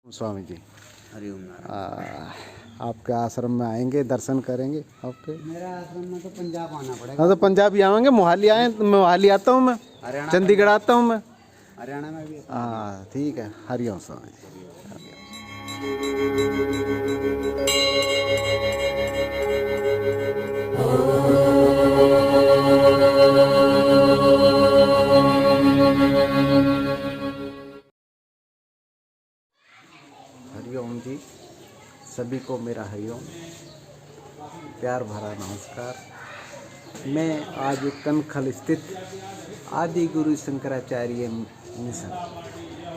स्वामी जी, हरिओम नारायण। आपके आश्रम में आएंगे, दर्शन करेंगे आपके। मेरा आश्रम में तो पंजाब आना पड़ेगा। हाँ तो पंजाब ही आएंगे, मोहाली आए, मोहाली आता हूँ मैं, हरियाणा चंडीगढ़ आता हूँ मैं। हरियाणा में भी। हाँ ठीक है, हरिओम स्वामी जी। हरिओम जी, सभी को मेरा हरिओम, प्यार भरा नमस्कार। मैं आज कनखल स्थित आदि गुरु शंकराचार्य मिशन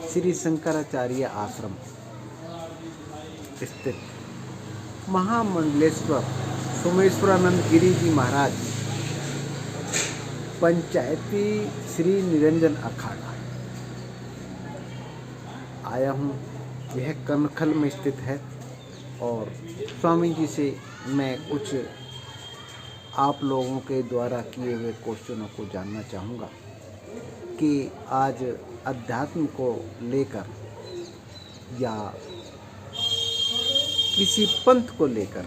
श्री शंकराचार्य आश्रम स्थित महामंडलेश्वर सोमेश्वरानंद गिरी जी महाराज पंचायती श्री निरंजन अखाड़ा आया हूँ। यह कनखल में स्थित है और स्वामी जी से मैं कुछ आप लोगों के द्वारा किए हुए क्वेश्चनों को जानना चाहूँगा कि आज अध्यात्म को लेकर या किसी पंथ को लेकर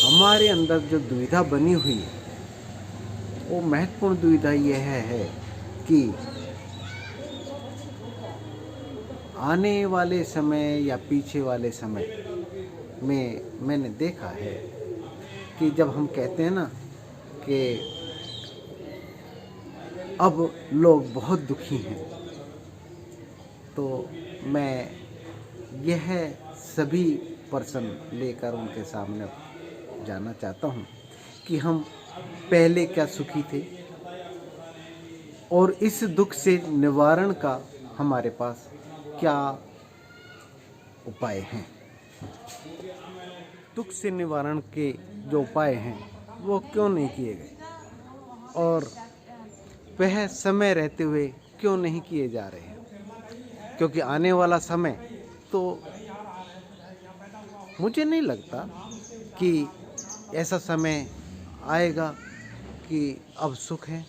हमारे अंदर जो दुविधा बनी हुई है, वो महत्वपूर्ण दुविधा यह है कि आने वाले समय या पीछे वाले समय में मैंने देखा है कि जब हम कहते हैं ना कि अब लोग बहुत दुखी हैं, तो मैं यह सभी पर्सन लेकर उनके सामने जाना चाहता हूँ कि हम पहले क्या सुखी थे और इस दुख से निवारण का हमारे पास क्या उपाय हैं। दुख से निवारण के जो उपाय हैं वो क्यों नहीं किए गए और वह समय रहते हुए क्यों नहीं किए जा रहे हैं, क्योंकि आने वाला समय तो मुझे नहीं लगता कि ऐसा समय आएगा कि अब सुख है,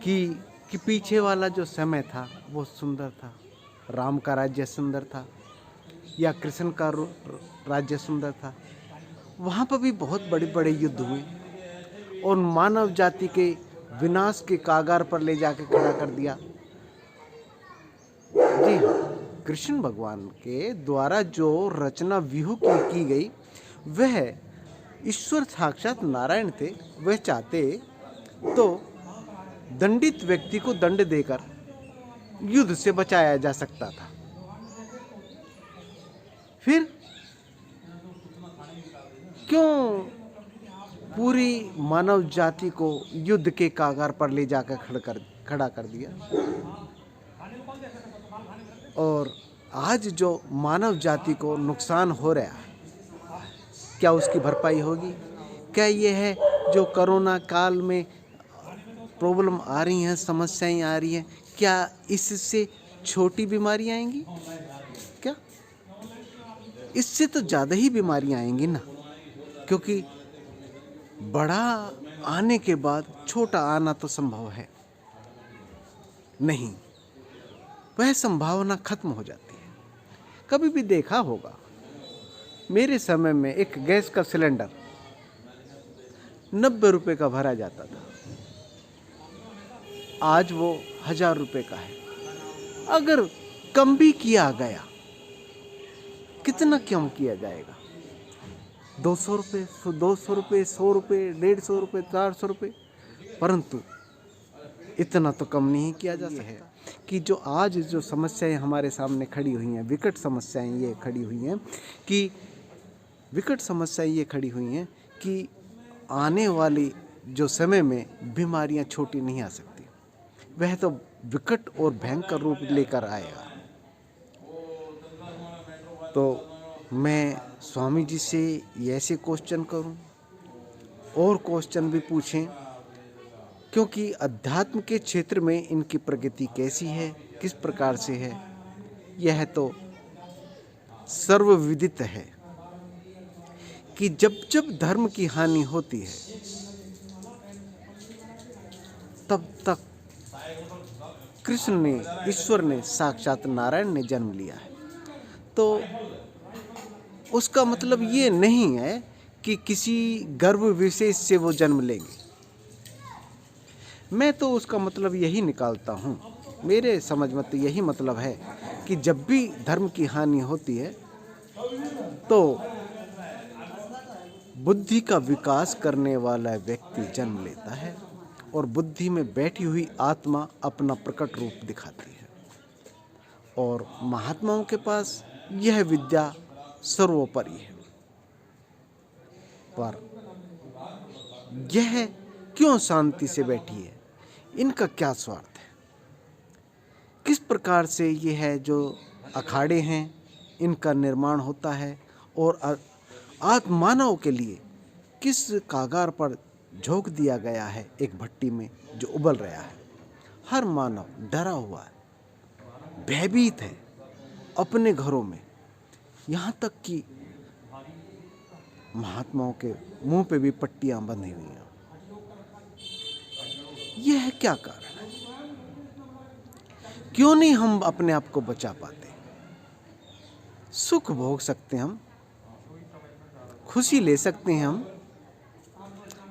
कि पीछे वाला जो समय था वो सुंदर था, राम का राज्य सुंदर था या कृष्ण का राज्य सुंदर था। वहाँ पर भी बहुत बड़े बड़े युद्ध हुए और मानव जाति के विनाश के कागार पर ले जाके खड़ा कर दिया। जी हाँ, कृष्ण भगवान के द्वारा जो रचना व्यूह की गई, वह ईश्वर साक्षात नारायण थे। वह चाहते तो दंडित व्यक्ति को दंड देकर युद्ध से बचाया जा सकता था। फिर क्यों पूरी मानव जाति को युद्ध के कागार पर ले जाकर खड़ा कर दिया। और आज जो मानव जाति को नुकसान हो रहा है, क्या उसकी भरपाई होगी? क्या ये है जो कोरोना काल में प्रॉब्लम आ रही हैं, समस्याएं आ रही हैं, क्या इससे छोटी बीमारियां आएंगी? क्या इससे तो ज़्यादा ही बीमारियां आएंगी ना, क्योंकि बड़ा आने के बाद छोटा आना तो संभव है नहीं, वह संभावना खत्म हो जाती है। कभी भी देखा होगा, मेरे समय में एक गैस का सिलेंडर 90 रुपये का भरा जाता था, आज वो 1000 रुपये का है। अगर कम भी किया गया, कितना कम किया जाएगा? 200 रुपये, 200 रुपये, 100 रुपये, 150 रुपये, 400 रुपये, परंतु इतना तो कम नहीं किया जा सकता। कि जो आज जो समस्याएं हमारे सामने खड़ी हुई हैं, विकट समस्याएं ये खड़ी हुई हैं कि आने वाली जो समय में बीमारियां छोटी नहीं आ सकती, वह तो विकट और भयंकर रूप लेकर आएगा। तो मैं स्वामी जी से ऐसे क्वेश्चन करूं और क्वेश्चन भी पूछें, क्योंकि अध्यात्म के क्षेत्र में इनकी प्रगति कैसी है, किस प्रकार से है, यह तो सर्वविदित है कि जब जब धर्म की हानि होती है, तब तक कृष्ण ने, ईश्वर ने, साक्षात नारायण ने जन्म लिया है, तो उसका मतलब ये नहीं है कि किसी गर्भ विशेष से वो जन्म लेंगे। मैं तो उसका मतलब यही निकालता हूँ, मेरे समझ में तो यही मतलब है कि जब भी धर्म की हानि होती है तो बुद्धि का विकास करने वाला व्यक्ति जन्म लेता है और बुद्धि में बैठी हुई आत्मा अपना प्रकट रूप दिखाती है। और महात्माओं के पास यह विद्या सर्वोपरि है। पर यह क्यों शांति से बैठी है? इनका क्या स्वार्थ है? किस प्रकार से ये है जो अखाड़े हैं इनका निर्माण होता है और आत्मानव के लिए किस कागार पर झोंक दिया गया है, एक भट्टी में जो उबल रहा है। हर मानव डरा हुआ है, भयभीत है अपने घरों में, यहाँ तक कि महात्माओं के मुंह पे भी पट्टियां बंधी हुई हैं। यह क्या कारण है? क्यों नहीं हम अपने आप को बचा पाते? सुख भोग सकते हैं हम, खुशी ले सकते हैं हम,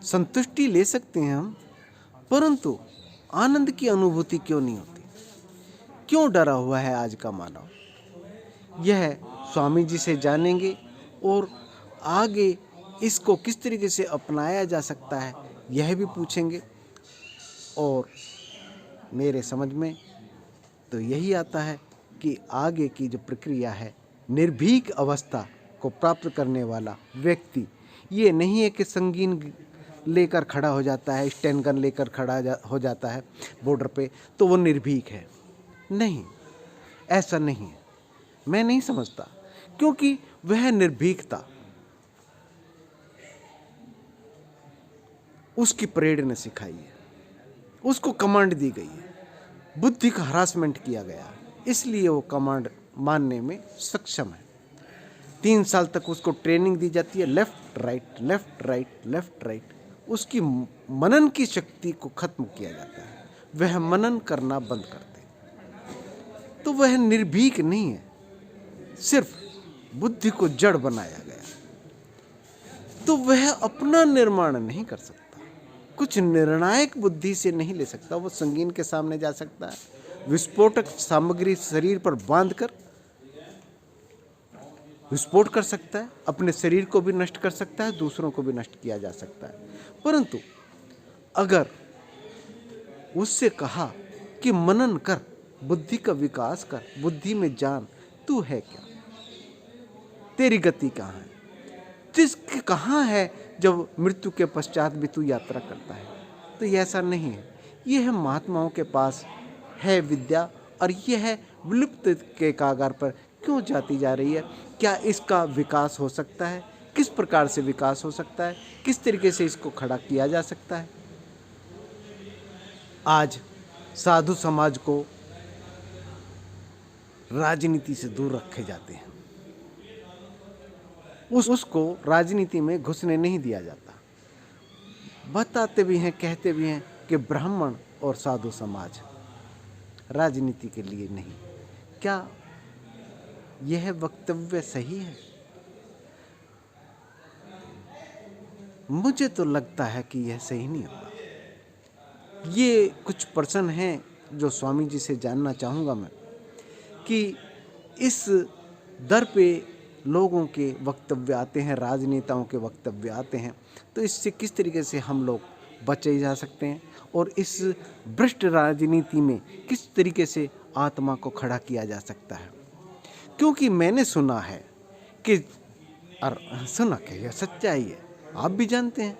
संतुष्टि ले सकते हैं हम, परंतु आनंद की अनुभूति क्यों नहीं होती? क्यों डरा हुआ है आज का मानव? यह स्वामी जी से जानेंगे और आगे इसको किस तरीके से अपनाया जा सकता है यह भी पूछेंगे। और मेरे समझ में तो यही आता है कि आगे की जो प्रक्रिया है, निर्भीक अवस्था को प्राप्त करने वाला व्यक्ति ये नहीं है कि संगीन लेकर खड़ा हो जाता है, स्टैन गन लेकर खड़ा हो जाता है बॉर्डर पे तो वो निर्भीक है। नहीं, ऐसा नहीं है, मैं नहीं समझता, क्योंकि वह निर्भीकता उसकी परेड ने सिखाई है, उसको कमांड दी गई है, बुद्धि का हरासमेंट किया गया, इसलिए वो कमांड मानने में सक्षम है। 3 साल तक उसको ट्रेनिंग दी जाती है, left right left right left right. उसकी मनन की शक्ति को खत्म किया जाता है, वह मनन करना बंद करते, तो वह निर्भीक नहीं है, सिर्फ बुद्धि को जड़ बनाया गया, तो वह अपना निर्माण नहीं कर सकता, कुछ निर्णायक बुद्धि से नहीं ले सकता। वो संगीन के सामने जा सकता है, विस्फोटक सामग्री शरीर पर बांधकर विस्फोट कर सकता है, अपने शरीर को भी नष्ट कर सकता है, दूसरों को भी नष्ट किया जा सकता है। परंतु अगर उससे कहा कि मनन कर, बुद्धि का विकास कर, बुद्धि में जान, तू है क्या, तेरी गति कहाँ है, जिसकी कहाँ है जब मृत्यु के पश्चात भी तू यात्रा करता है। तो ये ऐसा नहीं है, ये है महात्माओं के पास है विद्या, और ये है विलुप्त के कागार पर क्यों जाती जा रही है। क्या इसका विकास हो सकता है? किस प्रकार से विकास हो सकता है? किस तरीके से इसको खड़ा किया जा सकता है? आज साधु समाज को राजनीति से दूर रखे जाते हैं, उसको राजनीति में घुसने नहीं दिया जाता। बताते भी हैं, कहते भी हैं कि ब्राह्मण और साधु समाज राजनीति के लिए नहीं। क्या यह वक्तव्य सही है? मुझे तो लगता है कि यह सही नहीं होगा। ये कुछ पर्सन हैं जो स्वामी जी से जानना चाहूँगा मैं कि इस दर पे लोगों के वक्तव्य आते हैं, राजनेताओं के वक्तव्य आते हैं, तो इससे किस तरीके से हम लोग बचे जा सकते हैं और इस भ्रष्ट राजनीति में किस तरीके से आत्मा को खड़ा किया जा सकता है। क्योंकि मैंने सुना है कि, और सुना कि यह सच्चाई है, आप भी जानते हैं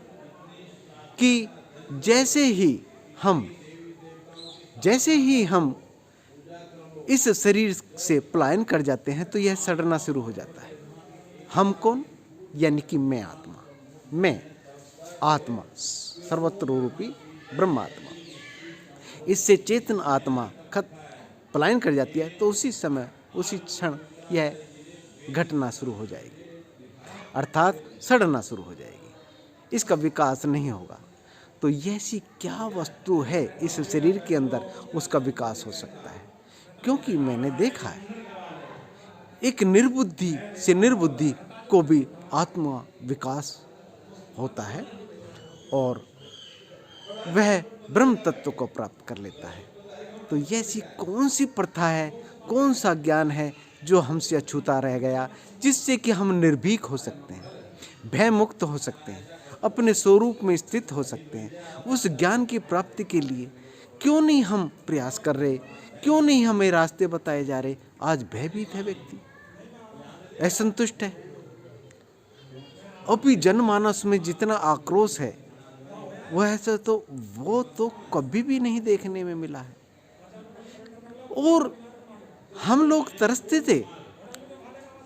कि जैसे ही हम इस शरीर से पलायन कर जाते हैं तो यह सड़ना शुरू हो जाता है। हम कौन? यानी कि मैं आत्मा सर्वत्र रूपी ब्रह्मात्मा। इससे चेतन आत्मा पलायन कर जाती है तो उसी समय, उसी क्षण यह घटना शुरू हो जाएगी, अर्थात सड़ना शुरू हो जाएगी, इसका विकास नहीं होगा। तो ऐसी क्या वस्तु है इस शरीर के अंदर उसका विकास हो सकता है। क्योंकि मैंने देखा है एक निर्बुद्धि से निर्बुद्धि को भी आत्मा विकास होता है और वह ब्रह्म तत्व को प्राप्त कर लेता है। तो ऐसी कौन सी प्रथा है, कौन सा ज्ञान है जो हमसे अछूता रह गया, जिससे कि हम निर्भीक हो सकते हैं, भय मुक्त हो सकते हैं, अपने स्वरूप में स्थित हो सकते हैं। उस ज्ञान की प्राप्ति के लिए क्यों नहीं हम प्रयास कर रहे, क्यों नहीं हमें रास्ते बताए जा रहे। आज भयभीत है व्यक्ति, असंतुष्ट है। अभी जनमानस में जितना आक्रोश है वह ऐसा तो वो तो कभी भी नहीं देखने में मिला है। और हम लोग तरसते थे,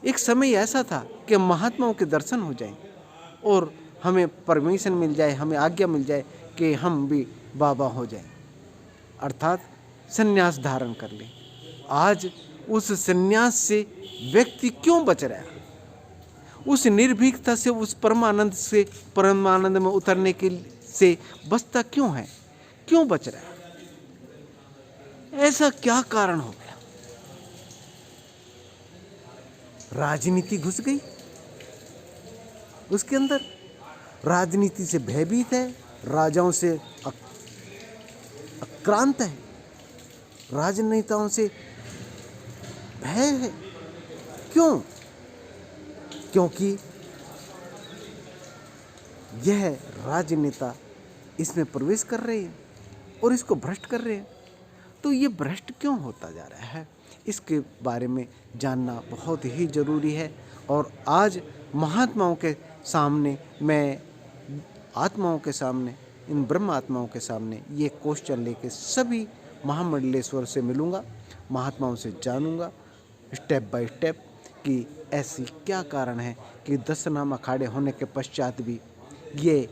एक समय ऐसा था कि महात्माओं के दर्शन हो जाएं और हमें परमिशन मिल जाए, हमें आज्ञा मिल जाए कि हम भी बाबा हो जाएं, अर्थात संन्यास धारण कर लें। आज उस संन्यास से व्यक्ति क्यों बच रहा है? उस निर्भीकता से, उस परमानंद में उतरने के से बचता क्यों है, क्यों बच रहा है? ऐसा क्या कारण हो गया? राजनीति घुस गई उसके अंदर, राजनीति से भयभीत है, राजाओं से आक्रांत है, राजनेताओं से भय है। क्यों? क्योंकि यह राजनेता इसमें प्रवेश कर रहे हैं और इसको भ्रष्ट कर रहे हैं। तो ये भ्रष्ट क्यों होता जा रहा है, इसके बारे में जानना बहुत ही ज़रूरी है। और आज महात्माओं के सामने, मैं आत्माओं के सामने, इन ब्रह्म आत्माओं के सामने ये क्वेश्चन लेके सभी महामंडलेश्वर से मिलूँगा, महात्माओं से जानूँगा स्टेप बाय स्टेप कि ऐसी क्या कारण है कि 10 नाम अखाड़े होने के पश्चात भी ये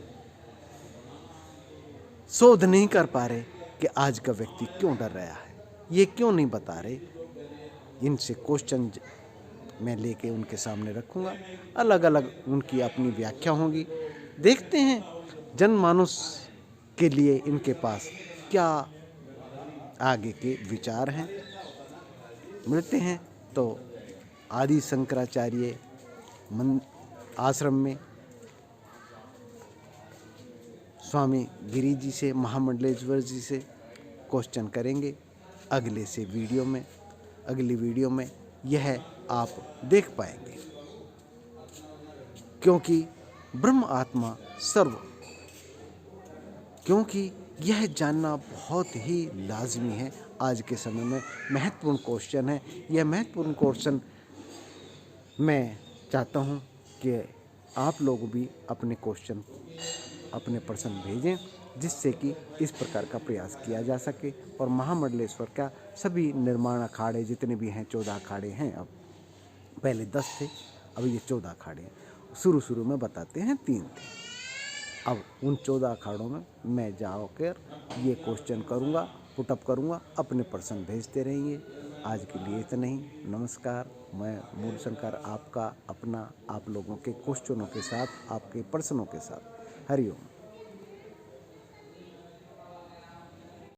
शोध नहीं कर पा रहे कि आज का व्यक्ति क्यों डर रहा है, ये क्यों नहीं बता रहे। इनसे क्वेश्चन मैं लेके उनके सामने रखूँगा, अलग अलग उनकी अपनी व्याख्या होगी। देखते हैं जनमानस के लिए इनके पास क्या आगे के विचार हैं। मिलते हैं तो आदि शंकराचार्य आश्रम में स्वामी गिरी जी से, महामंडलेश्वर जी से क्वेश्चन करेंगे अगले वीडियो में। अगली वीडियो में यह आप देख पाएंगे, क्योंकि ब्रह्म आत्मा सर्व, क्योंकि यह जानना बहुत ही लाजमी है। आज के समय में महत्वपूर्ण क्वेश्चन है। यह महत्वपूर्ण क्वेश्चन मैं चाहता हूँ कि आप लोग भी अपने क्वेश्चन, अपने प्रश्न भेजें, जिससे कि इस प्रकार का प्रयास किया जा सके। और महामंडलेश्वर का सभी निर्माण अखाड़े जितने भी हैं, 14 अखाड़े हैं, अब पहले 10 थे, अब ये 14 अखाड़े हैं। शुरू में बताते हैं 3 थे, अब उन 14 अखाड़ों में मैं जाकर ये क्वेश्चन करूँगा, पुटअप करूँगा, अपने प्रश्न भेजते रहिए। आज के लिए इतना ही। नमस्कार। मैं मूलशंकर आपका अपना, आप लोगों के क्वेश्चनों के साथ, आपके प्रश्नों के साथ। हरिओम।